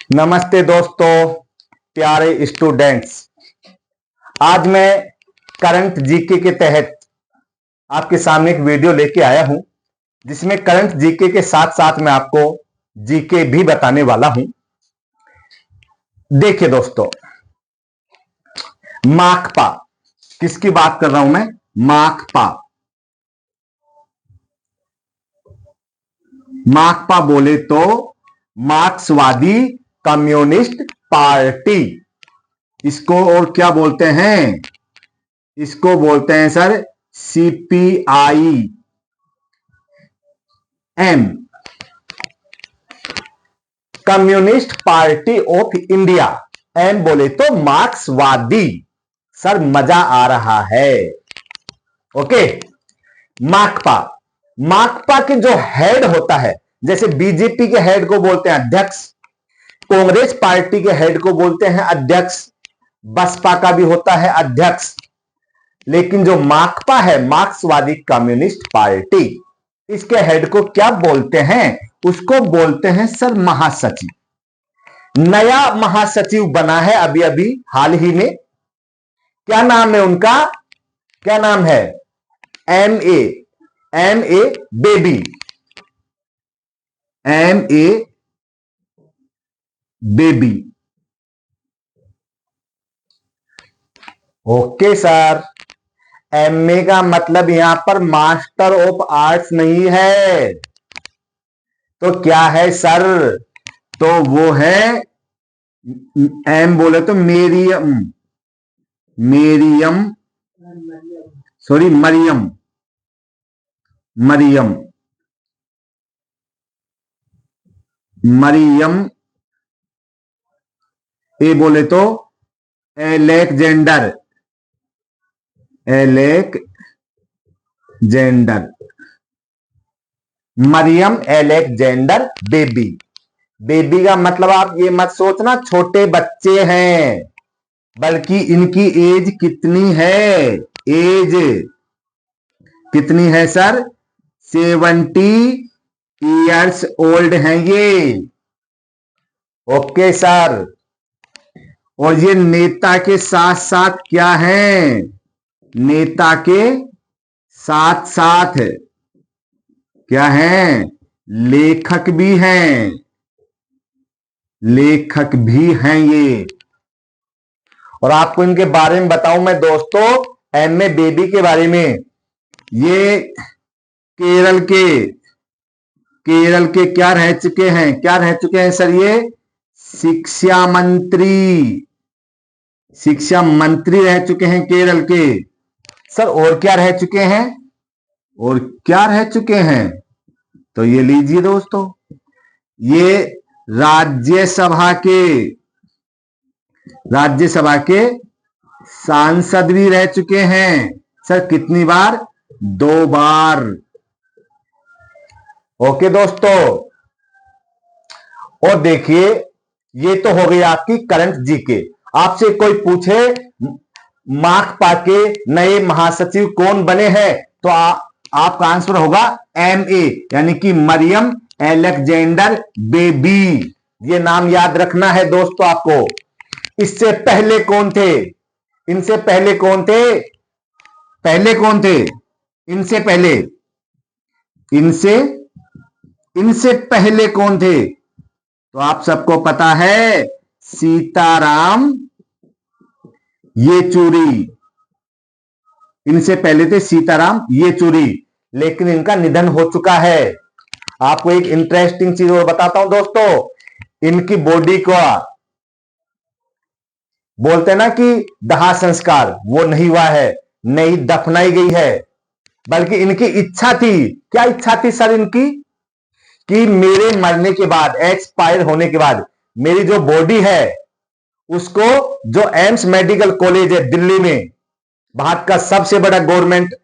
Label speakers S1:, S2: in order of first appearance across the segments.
S1: नमस्ते दोस्तों, प्यारे स्टूडेंट्स। आज मैं करंट जीके के तहत आपके सामने एक वीडियो लेके आया हूं, जिसमें करंट जीके के साथ साथ मैं आपको जीके भी बताने वाला हूं। देखिए दोस्तों, माकपा, किसकी बात कर रहा हूं मैं? माकपा। माकपा बोले तो मार्क्सवादी कम्युनिस्ट पार्टी। इसको और क्या बोलते हैं? इसको बोलते हैं sir CPI M, communist party of India. M बोले तो मार्क्सवादी। सर मजा आ रहा है। ओके, माकपा। माकपा के जो हेड होता है, जैसे बीजेपी के हेड को बोलते हैं अध्यक्ष, कांग्रेस पार्टी के हेड को बोलते हैं अध्यक्ष, बसपा का भी होता है अध्यक्ष, लेकिन जो माकपा है, मार्क्सवादी कम्युनिस्ट पार्टी, इसके हेड को क्या बोलते हैं? उसको बोलते हैं सर महासचिव। नया महासचिव बना है अभी अभी हाल ही में। क्या नाम है उनका? क्या नाम है? M A Baby. M A Baby. Okay sir, MA का मतलब यहां पर मास्टर ऑफ आर्ट्स नहीं है, तो क्या है सर? तो वो है, एम बोले तो Meriam, Meriam, sorry Mariam, Mariam, Mariam. A बोले तो Alexander, Alexander, Mariam Alexander Baby. Baby का मतलब आप ये मत सोचना छोटे बच्चे हैं, बल्कि इनकी एज कितनी है? एज कितनी है सर? 70 ईयर्स ओल्ड हैं ये। Okay sir. और ये नेता के साथ साथ क्या है? नेता के साथ साथ क्या है? लेखक भी हैं, लेखक भी हैं ये। और आपको इनके बारे में बताऊं मैं दोस्तों, एमए बेबी के बारे में। ये केरल के, केरल के क्या रह चुके हैं? क्या रह चुके हैं सर? ये शिक्षा मंत्री, शिक्षा मंत्री रह चुके हैं केरल के। सर और क्या रह चुके हैं? और क्या रह चुके हैं? तो ये लीजिए दोस्तों, ये राज्यसभा के, राज्यसभा के सांसद भी रह चुके हैं। सर कितनी बार? 2 बार। ओके दोस्तों। और देखिए, ये तो हो गई आपकी करंट जीके। आपसे कोई पूछे माकपा के नए महासचिव कौन बने हैं, तो आपका आंसर होगा एमए, यानी कि मरियम एलेक्जेंडर बेबी। ये नाम याद रखना है दोस्तों आपको। इससे पहले कौन थे? इनसे पहले कौन थे? पहले कौन थे? इनसे पहले, इनसे इनसे पहले कौन थे? तो आप सबको पता है, सीताराम येचुरी। इनसे पहले थे सीताराम येचुरी, लेकिन इनका निधन हो चुका है। आपको एक इंटरेस्टिंग चीज और बताता हूं दोस्तों, इनकी बॉडी को बोलते हैं ना कि दाह संस्कार, वो नहीं हुआ है, नहीं दफनाई गई है, बल्कि इनकी इच्छा थी। क्या इच्छा थी सर इनकी? कि मेरे मरने के बाद, एक्सपायर होने के बाद, मेरी जो बॉडी है उसको, जो एम्स मेडिकल कॉलेज है दिल्ली में, भारत का सबसे बड़ा गवर्नमेंट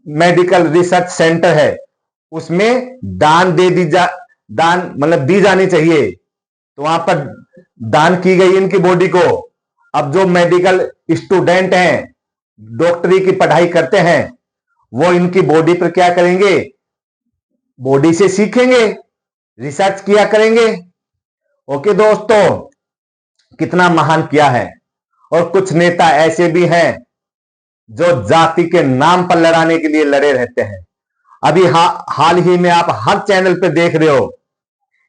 S1: मेडिकल रिसर्च सेंटर है, उसमें दान दे दी जा, दान मतलब दी जानी चाहिए। तो वहां पर दान की गई इनकी बॉडी को। अब जो मेडिकल स्टूडेंट हैं, डॉक्टरी की पढ़ाई करते हैं, वो इनकी बॉडी पर क्या करेंगे? बॉडी से सीखेंगे, रिसर्च किया करेंगे। ओके दोस्तों, कितना महान किया है। और कुछ नेता ऐसे भी हैं जो जाति के नाम पर लड़ाने के लिए लड़े रहते हैं। अभी हाल ही में आप हर चैनल पे देख रहे हो,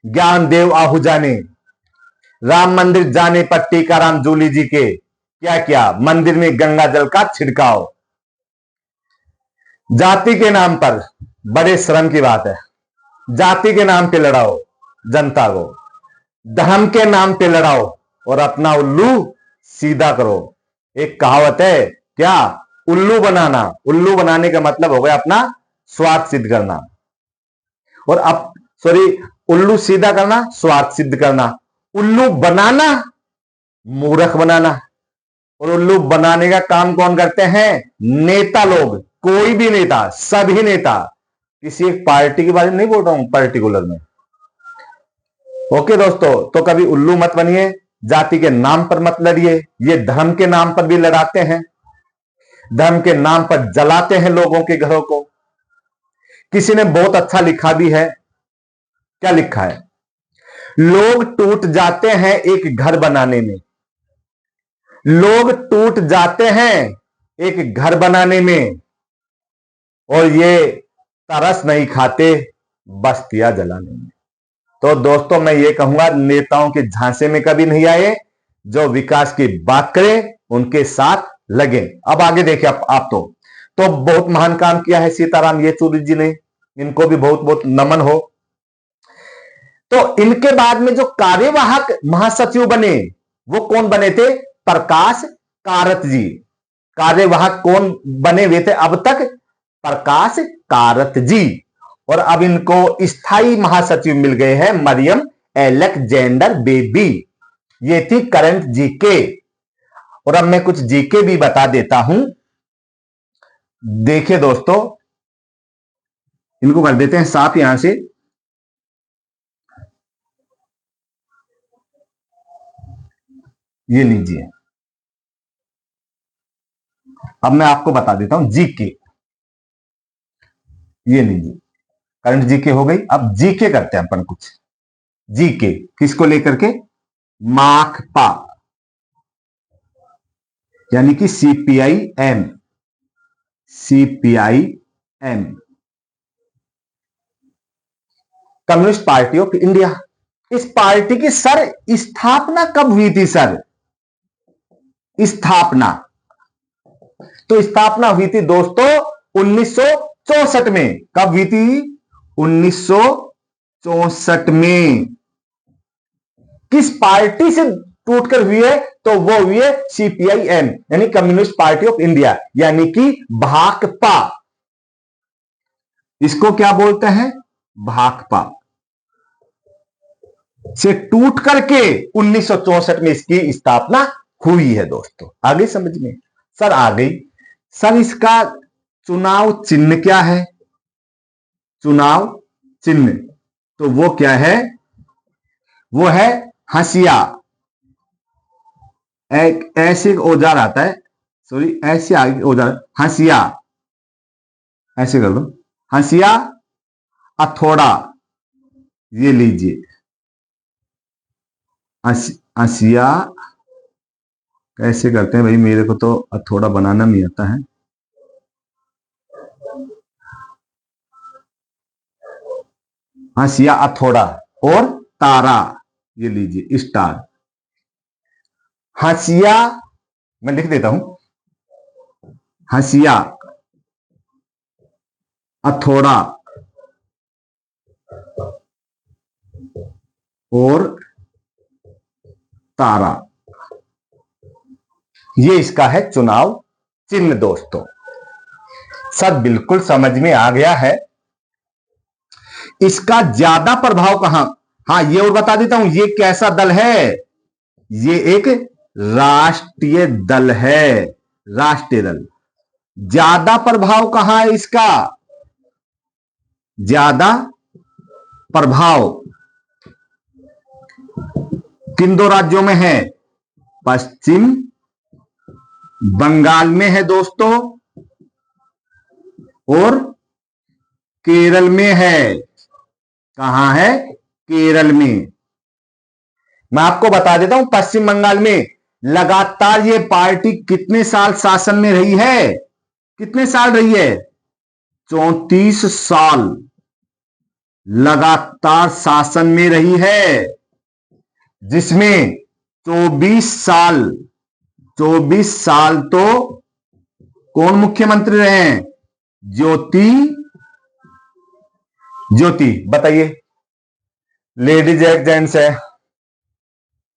S1: ज्ञानदेव आहूजा ने राम मंदिर जाने पर टीकाराम जूली जी के क्या किया, मंदिर में गंगा जल का छिड़काव। जाति के नाम पर, बड़े शर्म की बात है, जाति के नाम पे लड़ाओ जनता को, धर्म के नाम पे लड़ाओ और अपना उल्लू सीधा करो। एक कहावत है क्या, उल्लू बनाना, उल्लू बनाने का मतलब हो गया अपना स्वार्थ सिद्ध करना। और अब सॉरी, उल्लू सीधा करना, स्वार्थ सिद्ध करना। उल्लू बनाना, मूर्ख बनाना। और उल्लू बनाने का काम कौन करते हैं, नेता लोग। कोई भी नेता, सभी नेता, किसी एक पार्टी के बारे में नहीं बोल रहा हूं पर्टिकुलर में। ओके दोस्तों, तो कभी उल्लू मत बनिए, जाति के नाम पर मत लड़िए। ये धर्म के नाम पर भी लड़ाते हैं, धर्म के नाम पर जलाते हैं लोगों के घरों को। किसी ने बहुत अच्छा लिखा भी है, क्या लिखा है, लोग टूट जाते हैं एक घर बनाने में, लोग टूट जाते हैं एक घर बनाने में, और ये तरस नहीं खाते बस्तियां जलाने में। तो दोस्तों, मैं ये कहूंगा, नेताओं के झांसे में कभी नहीं आए, जो विकास की बात करें उनके साथ लगे। अब आगे देखिए आप तो बहुत महान काम किया है सीताराम येचुरी जी ने, इनको भी बहुत बहुत नमन हो। तो इनके बाद में जो कार्यवाहक महासचिव बने, वो कौन बने थे, प्रकाश कारत जी। कार्यवाहक कौन बने हुए थे अब तक, प्रकाश कारत जी। और अब इनको स्थायी महासचिव मिल गए हैं मरियम एलेक्जेंडर बेबी। ये थी करंट जीके। और अब मैं कुछ जीके भी बता देता हूं। देखिए दोस्तों, इनको कर देते हैं साफ यहां से। ये लीजिए, अब मैं आपको बता देता हूं जीके। ये लीजिए, करंट जीके हो गई। अब जीके करते हैं अपन कुछ। जीके किसको लेकर के, माकपा, यानी कि CPI M, CPI M, communist party of India. इस पार्टी की सर स्थापना कब हुई थी सर, स्थापना तो स्थापना हुई थी दोस्तों 1964 में। कब हुई थी, 1964 में। किस पार्टी से टूटकर हुई है, तो वो हुई है सीपीआईएम, यानी कम्युनिस्ट पार्टी ऑफ इंडिया, यानी कि भाकपा। इसको क्या बोलते हैं, भाकपा से टूट करके 1964 में इसकी स्थापना हुई है दोस्तों। आगे समझ में सर, आ गई सर। इसका चुनाव चिन्ह क्या है, चुनाव चिन्ह तो वो क्या है, वो है हंसिया। एक ऐसे औजार आता है, सॉरी ऐसे आगे औजार, हंसिया, ऐसे कर दो, हंसिया हथौड़ा। ये लीजिए, हंसिया कैसे करते हैं भाई, मेरे को तो हथौड़ा बनाना नहीं आता है। हंसिया हथौड़ा और तारा, ये लीजिए स्टार। हंसिया, मैं लिख देता हूं, हंसिया हथौड़ा और तारा, ये इसका है चुनाव चिन्ह दोस्तों। सब बिल्कुल समझ में आ गया है। इसका ज्यादा प्रभाव कहां, हाँ ये और बता देता हूं, ये कैसा दल है, ये एक राष्ट्रीय दल है, राष्ट्रीय दल। ज्यादा प्रभाव कहां है इसका, ज्यादा प्रभाव किन दो राज्यों में है, पश्चिम बंगाल में है दोस्तों, और केरल में है। कहां है, केरल में। मैं आपको बता देता हूं, पश्चिम बंगाल में लगातार ये पार्टी कितने साल शासन में रही है? कितने साल रही है? 34 साल लगातार शासन में रही है, जिसमें 24 साल तो कौन मुख्यमंत्री रहे हैं? ज्योति बताइए। लेडीज है जेंट्स है?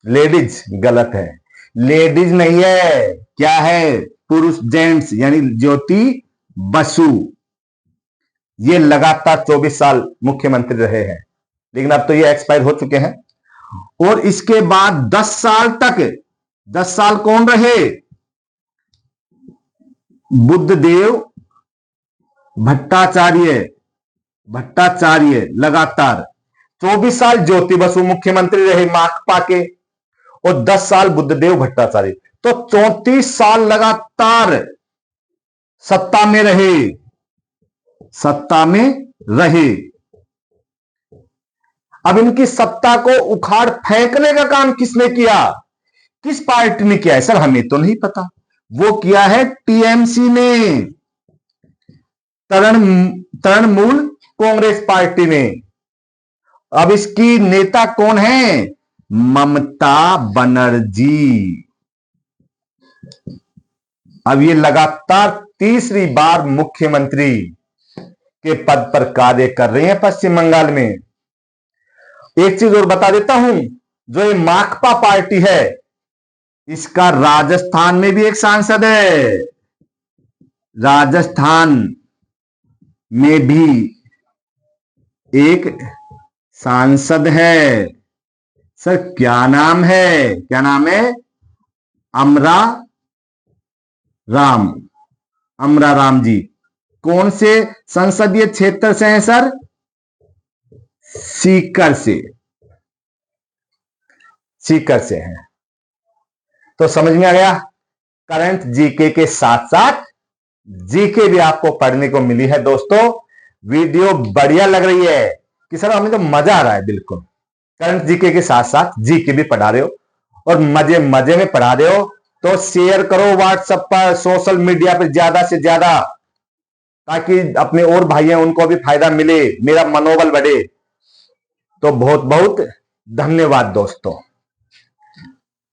S1: लेडीज गलत है, लेडीज नहीं है, क्या है? पुरुष, जेंट्स, यानी ज्योति बसु। ये लगातार 24 साल मुख्यमंत्री रहे हैं, लेकिन अब तो ये एक्सपायर हो चुके हैं। और इसके बाद 10 साल तक, 10 साल कौन रहे? बुद्धदेव भट्टाचार्य लगातार 24 साल ज्योति बसु मुख्यमंत्री रहे माकपा के, और 10 साल बुद्धदेव भट्टाचार्य, तो 34 साल लगातार सत्ता में रहे। अब इनकी सत्ता को उखाड़ फेंकने का काम किसने किया? किस पार्टी ने किया है? सर हमें तो नहीं पता। वो किया है टीएमसी ने, तृणमूल कांग्रेस पार्टी ने। अब इसकी नेता कौन है? ममता बनर्जी। अब ये लगातार तीसरी बार मुख्यमंत्री के पद पर कार्य कर रही हैं पश्चिम बंगाल में। एक चीज और बता देता हूं, जो ये माकपा पार्टी है, इसका राजस्थान में भी एक सांसद है। राजस्थान में भी एक सांसद है। सर क्या नाम है? अमरा राम जी। कौन से संसदीय क्षेत्र से हैं सर? सीकर से हैं। तो समझ में आ गया, करंट जीके के साथ साथ जीके भी आपको पढ़ने को मिली है दोस्तों। वीडियो बढ़िया लग रही है कि सर हमें तो मजा आ रहा है। बिल्कुल, करंट जीके के साथ साथ जीके भी पढ़ा रहे हो और मजे में पढ़ा रहे हो, तो शेयर करो व्हाट्सएप पर, सोशल मीडिया पर ज्यादा से ज्यादा, ताकि अपने और भाई हैं उनको भी फायदा मिले, मेरा मनोबल बढ़े। तो बहुत बहुत धन्यवाद दोस्तों।